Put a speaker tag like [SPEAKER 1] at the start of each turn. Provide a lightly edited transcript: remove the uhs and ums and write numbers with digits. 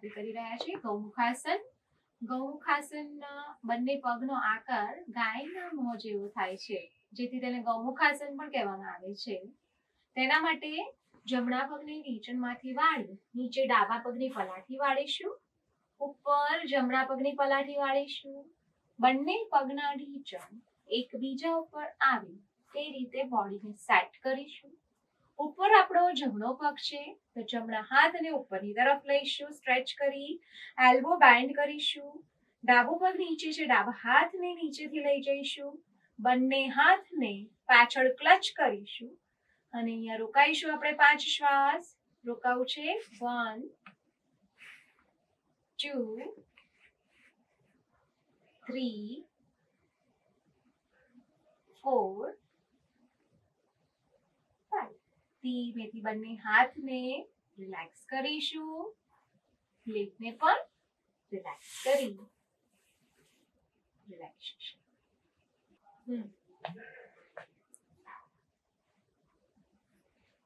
[SPEAKER 1] આપણે કરી રહ્યા છીએ ગૌમુખાસન. ગૌમુખાસનના બંને પગનો આકાર ગાયના મોં જેવો થાય છે, જેથી તેને ગૌમુખાસન પણ કહેવામાં આવે છે. તેના માટે જમણા પગને નીચેમાંથી વાળી નીચે ડાબા પગની પલાઠી વાળીશું, ઉપર જમણા પગની પલાઠી વાળીશું. બંને પગના ઢીંચણ એકબીજા ઉપર આવે તે રીતે બોડીને સેટ કરીશું. ઉપર આપણો જમણો પગ છે તો જમણા હાથને ઉપરની તરફ લઈશું, સ્ટ્રેચ કરી એલ્બો બેન્ડ કરીશું. ડાબો પગ નીચે છે, ડાબા હાથને નીચેથી લઈ જઈશું. બંને હાથને પાછળ ક્લચ કરીશું અને અહીંયા રોકાઈશું આપણે 5 શ્વાસ. રોકાવું છે 1 2 3 4 5. ધીમેથી બંને હાથને રિલેક્સ કરીશું, લેગને પણ રિલેક્સ કરી રિલેક્સેશન.